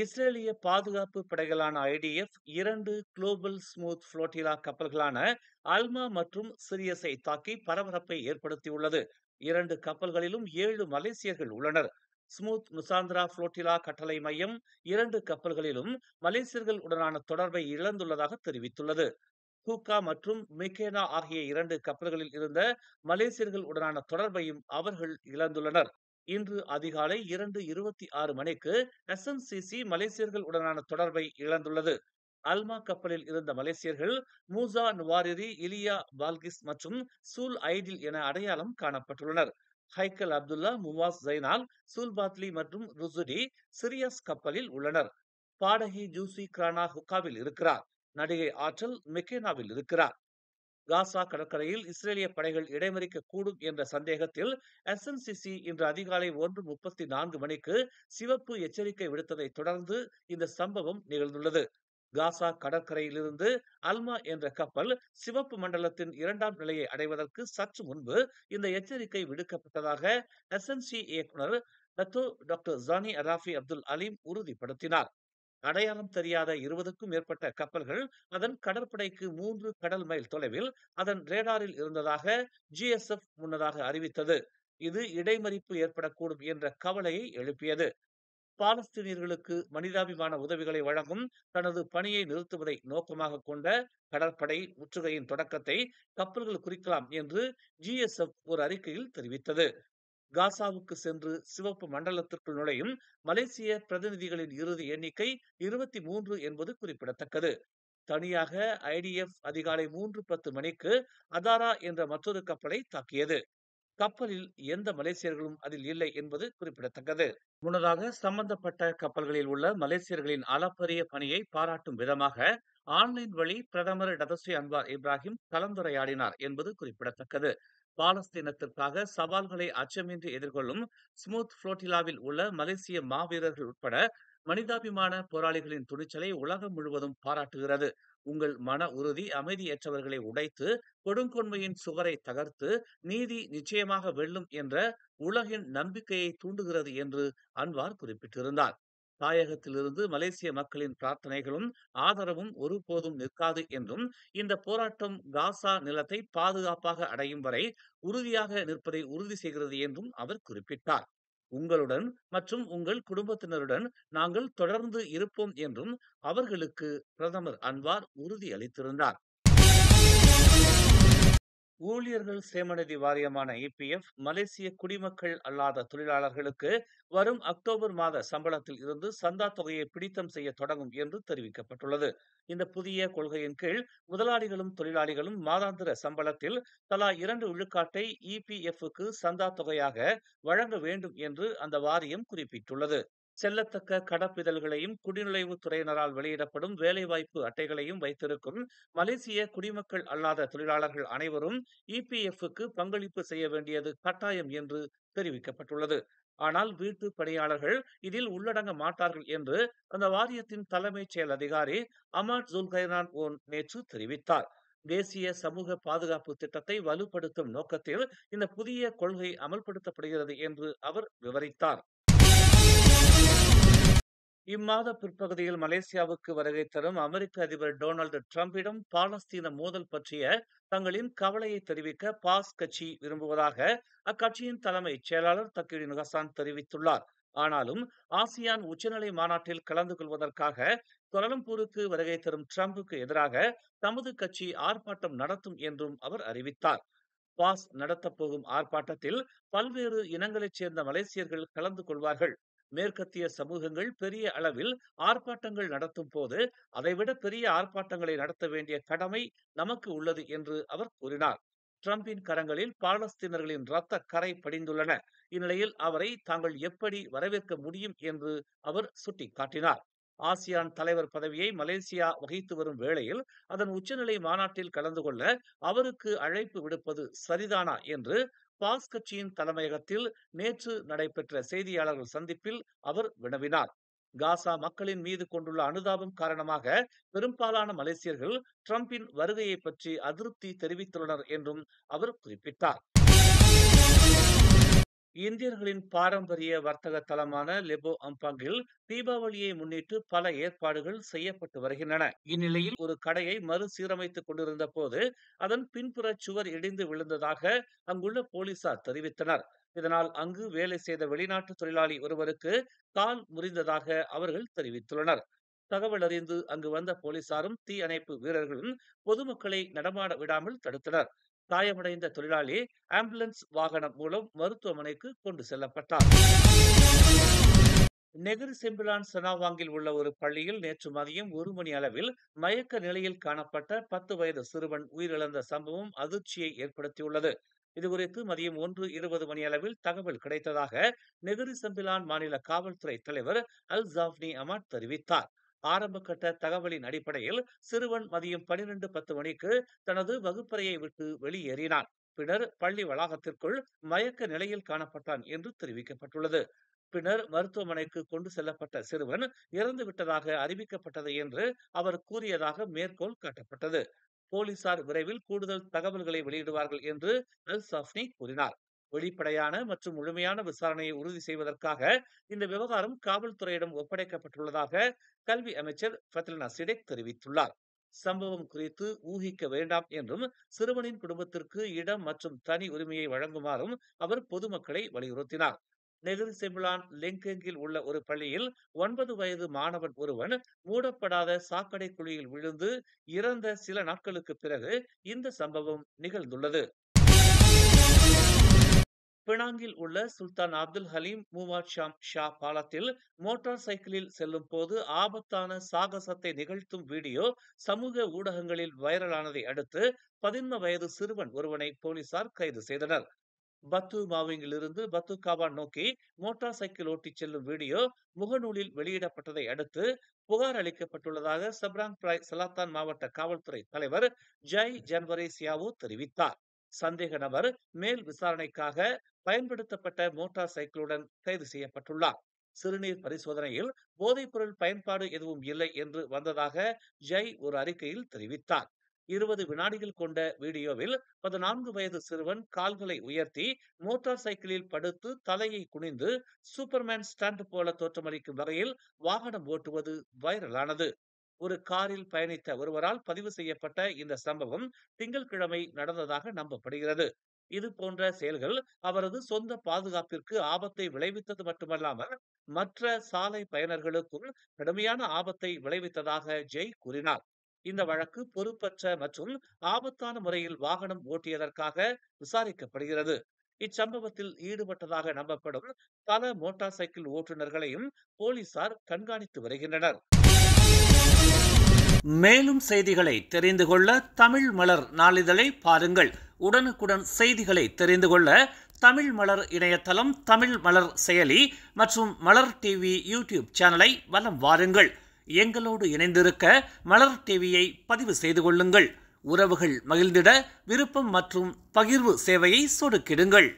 இஸ்ரேலிய பாதுகாப்பு படைகளான IDF 2 global smooth flotilla கப்பல்களான அல்மா மற்றும் சிரியஸை தாக்கி பரபரப்பை ஏற்படுத்தியுள்ளது. 2 கப்பல்களிலும் 7 மலேசியர்கள் உள்ளனர். ஸ்மூத் நுசாந்திரா புளோட்டிலா கட்டளை மையம் 2 கப்பல்களிலும் மலேசியர்கள் உடனான தொடர்பை இழந்துள்ளதாக தெரிவித்துள்ளது. ஹூகா மற்றும் மிக்கேனா ஆகிய 2 கப்பல்களில் இருந்த மலேசியர்கள் உடனான தொடர்பையும் அவர்கள் இழந்துள்ளனர். இன்று அதிகாலை 2:26 மணிக்கு எஸ்என்சிசி மலேசியர்கள் உடனான தொடர்பை இழந்துள்ளது. அல்மா கப்பலில் இருந்த மலேசியர்கள் மூசா நுவாரிரி, இலியா பால்கிஸ் மற்றும் சூல் ஐடில் என அடையாளம் காணப்பட்டுள்ளனர். ஹைக்கல் அப்துல்லா, முவாஸ் ஜைனால், சூல்பாத்லி மற்றும் ருசுடி சிரியாஸ் கப்பலில் உள்ளனர். பாடகி ஜூசி கிரானா ஹுக்காவில் இருக்கிறார். நடிகை ஆற்றல் மெக்கேனாவில் இருக்கிறார். காசா கடற்கரையில் இஸ்ரேலிய படைகள் இடைமறிக்க கூடும் என்ற சந்தேகத்தில் எஸ்என்சிசி இன்று அதிகாலை 1:34 மணிக்கு சிவப்பு எச்சரிக்கை விடுத்ததை தொடர்ந்து இந்த சம்பவம் நிகழ்ந்துள்ளது. காசா கடற்கரையிலிருந்து அல்மா என்ற கப்பல் சிவப்பு மண்டலத்தின் 2ஆம் நிலையை அடைவதற்கு சற்று முன்பு இந்த எச்சரிக்கை விடுக்கப்பட்டதாக எஸ்என்சி இயக்குனர் டாக்டர் ஜானி அராஃபி அப்துல் அலீம் உறுதிப்படுத்தினார். அடையாளம் தெரியாத 20க்கும் மேற்பட்ட கப்பல்கள் அதன் கடற்படைக்கு 3 கடல் மைல் தொலைவில் அதன் ரேடாரில் இருந்ததாக ஜிஎஸ்எஃப் முன்னதாக அறிவித்தது. இது இடைமறிப்பு ஏற்படக்கூடும் என்ற கவலையை எழுப்பியது. பாலஸ்தீனியர்களுக்கு மனிதாபிமான உதவிகளை வழங்கும் தனது பணியை நிறுத்துவதை நோக்கமாக கொண்ட கடற்படை முற்றுகையின் தொடக்கத்தை கப்பல்கள் குறிக்கலாம் என்று ஜிஎஸ்எஃப் ஒரு அறிக்கையில் தெரிவித்தது. காசாவுக்கு சென்று சிவப்பு மண்டலத்திற்குள் நுழையும் மலேசிய பிரதிநிதிகளின் இறுதி எண்ணிக்கை 23 என்பது குறிப்பிடத்தக்கது. தனியாக ஐடிஎஃப் அதிகாலை 3:10 மணிக்கு அதாரா என்ற மற்றொரு கப்பலை தாக்கியது. கப்பலில் எந்த மலேசியர்களும் அதில் இல்லை என்பது குறிப்பிடத்தக்கது. முன்னதாக சம்பந்தப்பட்ட கப்பல்களில் உள்ள மலேசியர்களின் அளப்பரிய பணியை பாராட்டும் விதமாக ஆன்லைன் வழி பிரதமர் டதஸ்ரீ அன்வார் இப்ராஹிம் கலந்துரையாடினார் என்பது குறிப்பிடத்தக்கது. பாலஸ்தீனத்திற்காக சவால்களை அச்சமின்றி எதிர்கொள்ளும் ஸ்மூத் புளோட்டிலாவில் உள்ள மலேசிய மாவீரர்கள் உட்பட மனிதாபிமான போராளிகளின் துணிச்சலை உலகம் முழுவதும் பாராட்டுகிறது. உங்கள் மன உறுதி அமைதியற்றவர்களை உடைத்து கொடுங்கொன்மையின் சுவரை தகர்த்து நீதி நிச்சயமாக வெல்லும் என்ற உலகின் நம்பிக்கையை தூண்டுகிறது என்று அன்வார் குறிப்பிட்டிருந்தார். தாயகத்திலிருந்து மலேசிய மக்களின் பிரார்த்தனைகளும் ஆதரவும் ஒருபோதும் நிற்காது என்றும் இந்த போராட்டம் காசா நிலத்தை பாதுகாப்பாக அடையும் வரை உறுதியாக நிற்பதை உறுதி செய்கிறது என்றும் அவர் குறிப்பிட்டார். உங்களுடன் மற்றும் உங்கள் குடும்பத்தினருடன் நாங்கள் தொடர்ந்து இருப்போம் என்றும் அவர்களுக்கு பிரதமர் அன்வார் உறுதியளித்திருந்தார். ஊழியர்கள் சேமநிதி வாரியமான இபிஎஃப் மலேசிய குடிமக்கள் அல்லாத தொழிலாளர்களுக்கு வரும் அக்டோபர் மாத சம்பளத்தில் இருந்து சந்தா தொகையை பிடித்தம் செய்ய தொடங்கும் என்று தெரிவிக்கப்பட்டுள்ளது. இந்த புதிய கொள்கையின் கீழ் முதலாளிகளும் தொழிலாளிகளும் மாதாந்திர சம்பளத்தில் தலா 2 விழுக்காட்டை இபிஎஃப்க்கு சந்தா தொகையாக வழங்க வேண்டும் என்று அந்த வாரியம் குறிப்பிட்டுள்ளது. செல்லத்தக்க கடப்பிதழ்களையும் குடிநுழைவுத் துறையினரால் வெளியிடப்படும் வேலைவாய்ப்பு அட்டைகளையும் வைத்திருக்கும் மலேசிய குடிமக்கள் அல்லாத தொழிலாளர்கள் அனைவரும் இபிஎஃப்க்கு பங்களிப்பு செய்ய வேண்டியது கட்டாயம் என்று தெரிவிக்கப்பட்டுள்ளது. ஆனால் வீட்டு பணியாளர்கள் இதில் உள்ளடங்க மாட்டார்கள் என்று அந்த வாரியத்தின் தலைமைச் செயல் அதிகாரி அமாட் ஜுல்கைரான் ஓன் நேற்று தெரிவித்தார். தேசிய சமூக பாதுகாப்பு திட்டத்தை வலுப்படுத்தும் நோக்கத்தில் இந்த புதிய கொள்கை அமல்படுத்தப்படுகிறது என்று அவர் விவரித்தார். இம்மாத பிற்பகுதியில் மலேசியாவுக்கு வருகை தரும் அமெரிக்க அதிபர் டொனால்டு டிரம்பிடம் பாலஸ்தீன மோதல் பற்றிய தங்களின் கவலையை தெரிவிக்க பாஸ் கட்சி விரும்புவதாக அக்கட்சியின் தலைமைச் செயலாளர் தக்கீடின் ஹசான் தெரிவித்துள்ளார். ஆனாலும் ஆசியான் உச்சநிலை மாநாட்டில் கலந்து கொள்வதற்காக கோலாலம்பூருக்கு வருகை தரும் டிரம்புக்கு எதிராக தமது கட்சி ஆர்ப்பாட்டம் நடத்தும் என்றும் அவர் அறிவித்தார். பாஸ் நடத்தப்போகும் ஆர்ப்பாட்டத்தில் பல்வேறு இனங்களைச் சேர்ந்த மலேசியர்கள் கலந்து கொள்வார்கள். மேற்கத்திய சமூகங்கள் பெரிய அளவில் ஆர்ப்பாட்டங்கள் நடத்தும் போது அதைவிட பெரிய ஆர்ப்பாட்டங்களை நடத்த வேண்டிய கடமை நமக்கு உள்ளது என்று அவர் கூறினார். டிரம்பின் கரங்களில் பாலஸ்தீனர்களின் இரத்த கரை படிந்துள்ளன. இந்நிலையில் அவரை தாங்கள் எப்படி வரவேற்க முடியும் என்று அவர் சுட்டிக்காட்டினார். ஆசியான் தலைவர் பதவியை மலேசியா வகித்து வரும் வேளையில் அதன் உச்சநிலை மாநாட்டில் கலந்து கொள்ள அவருக்கு அழைப்பு விடுப்பது சரிதானா என்று பாஸ் கட்சியின் தலைமையகத்தில் நேற்று நடைபெற்ற செய்தியாளர்கள் சந்திப்பில் அவர் வினவினார். காசா மக்களின் மீது கொண்டுள்ள அனுதாபம் காரணமாக பெரும்பாலான மலேசியர்கள் டிரம்பின் வருகையை பற்றி அதிருப்தி தெரிவித்துள்ளனர் என்றும் அவர் குறிப்பிட்டார். இந்தியர்களின் பாரம்பரிய வர்த்தக தலமான லெபோ அம்பாங்கில் தீபாவளியை முன்னிட்டு பல ஏற்பாடுகள் செய்யப்பட்டு வருகின்றன. இந்நிலையில் ஒரு கடையை மறுசீரமைத்துக் கொண்டிருந்த போது அதன் பின்புற சுவர் இடிந்து விழுந்ததாக அங்குள்ள போலீசார் தெரிவித்தனர். இதனால் அங்கு வேலை செய்த வெளிநாட்டு தொழிலாளி ஒருவருக்கு கால் முறிந்ததாக அவர்கள் தெரிவித்துள்ளனர். தகவல் அறிந்து அங்கு வந்த போலீசாரும் தீ அணைப்பு வீரர்களும் பொதுமக்களை நடமாட விடாமல் தடுத்தனர். காயமடைந்த தொழிலாளி ஆம்புலன்ஸ் வாகனம் மூலம் மருத்துவமனைக்கு கொண்டு செல்லப்பட்டார். நெகிரி செம்பிலான் சனாவாங்கில் உள்ள ஒரு பள்ளியில் நேற்று மதியம் 1 மணி அளவில் மயக்க நிலையில் காணப்பட்ட 10 வயது சிறுவன் உயிரிழந்த சம்பவம் அதிர்ச்சியை ஏற்படுத்தியுள்ளது. இதுகுறித்து மதியம் 1:20 மணி அளவில் தகவல் கிடைத்ததாக நெகிரி செம்பிலான் மாநில காவல்துறை தலைவர் அல் ஜாஃப்னி அமாட் தெரிவித்தார். ஆரம்ப கட்ட தகவலின் அடிப்படையில் சிறுவன் மதியம் 12:10 மணிக்கு தனது வகுப்பறையை விட்டு வெளியேறினான். பின்னர் பள்ளி வளாகத்திற்குள் மயக்க நிலையில் காணப்பட்டான் என்று தெரிவிக்கப்பட்டுள்ளது. பின்னர் மருத்துவமனைக்கு கொண்டு செல்லப்பட்ட சிறுவன் இறந்து விட்டதாக அறிவிக்கப்பட்டது என்று அவர் கூறியதாக மேற்கோள் காட்டப்பட்டது. போலீசார் விரைவில் கூடுதல் தகவல்களை வெளியிடுவார்கள் என்று அல் சாஃப்னி கூறினார். வெளிப்படையான மற்றும் முழுமையான விசாரணையை உறுதி செய்வதற்காக இந்த விவகாரம் காவல்துறையிடம் ஒப்படைக்கப்பட்டுள்ளதாக கல்வி அமைச்சர் ஃபத்லினா சிடெக் தெரிவித்துள்ளார். சம்பவம் குறித்து ஊகிக்க வேண்டாம் என்றும் சிறுவனின் குடும்பத்திற்கு இடம் மற்றும் தனி உரிமையை வழங்குமாறும் அவர் பொதுமக்களை வலியுறுத்தினார். நெகிரி செம்பிலான் லெங்கெங்கில் உள்ள ஒரு பள்ளியில் 9 வயது மாணவன் ஒருவன் மூடப்படாத சாக்கடை குழியில் விழுந்து இறந்த சில நாட்களுக்கு பிறகு இந்த சம்பவம் நிகழ்ந்துள்ளது. பினாங்கில் உள்ள சுல்தான் அப்துல் ஹலீம் மூவாட் ஷா பாலத்தில் மோட்டார் சைக்கிளில் செல்லும் போது ஆபத்தான சாகசத்தை நிகழ்த்தும் வீடியோ சமூக ஊடகங்களில் வைரலானதை அடுத்து 11 வயது சிறுவன் ஒருவனை போலீசார் கைது செய்தனர். பத்து மாவிங்கிலிருந்து பத்துகாவா நோக்கி மோட்டார் சைக்கிள் ஓட்டிச் செல்லும் வீடியோ முகநூலில் வெளியிடப்பட்டதை அடுத்து புகார் அளிக்கப்பட்டுள்ளதாக சப்ராங் பிராய் சலாத்தான் மாவட்ட காவல்துறை தலைவர் ஜய் ஜன்வரே சியாவோ தெரிவித்தார். சந்தேக நபர் மேல் விசாரணைக்காக பயன்படுத்தப்பட்ட மோட்டார் சைக்கிளுடன் கைது செய்யப்பட்டுள்ளார். சிறுநீர் பரிசோதனையில் போதைப்பொருள் பயன்பாடு எதுவும் இல்லை என்று வந்ததாக ஜய் ஒரு அறிக்கையில் தெரிவித்தார். 20 வினாடிகள் கொண்ட வீடியோவில் 14 வயது சிறுவன் கால்களை உயர்த்தி மோட்டார் சைக்கிளில் படுத்து தலையை குனிந்து சூப்பர்மேன் ஸ்டண்ட் போல தோற்றமளிக்கும் வகையில் வாகனம் ஓட்டுவது வைரலானது. ஒரு காரில் பயணித்த ஒருவரால் பதிவு செய்யப்பட்ட இந்த சம்பவம் திங்கட்கிழமை நடந்ததாக நம்பப்படுகிறது. இது போன்ற செயல்கள் அவரது சொந்த பாதுகாப்பிற்கு ஆபத்தை விளைவித்தது மட்டுமல்லாமல் மற்ற சாலை பயனர்களுக்கும் கடுமையான ஆபத்தை விளைவித்ததாக ஜெய் கூறினார். இந்த வழக்கு பொறுப்பற்ற மற்றும் ஆபத்தான முறையில் வாகனம் ஓட்டியதற்காக விசாரிக்கப்படுகிறது. இச்சம்பவத்தில் ஈடுபட்டதாக நம்பப்படும் பல மோட்டார் சைக்கிள் ஓட்டுநர்களையும் போலீசார் கண்காணித்து வருகின்றனர். மேலும் செய்திகளை தெரிந்து கொள்ள தமிழ் மலர் நாளிதழை பாருங்கள். உடனுக்குடன் செய்திகளை தெரிந்து கொள்ள தமிழ் மலர் இணையதளம், தமிழ் மலர் செயலி மற்றும் மலர் டிவி யூடியூப் சேனலை வலம் வாருங்கள். எங்களோடு இணைந்திருக்க மலர் டிவியை பதிவு செய்து கொள்ளுங்கள். உறவுகள் மகிழ்ந்திட விருப்பம் மற்றும் பகிர்வு சேவையை சொடுக்கிடுங்கள்.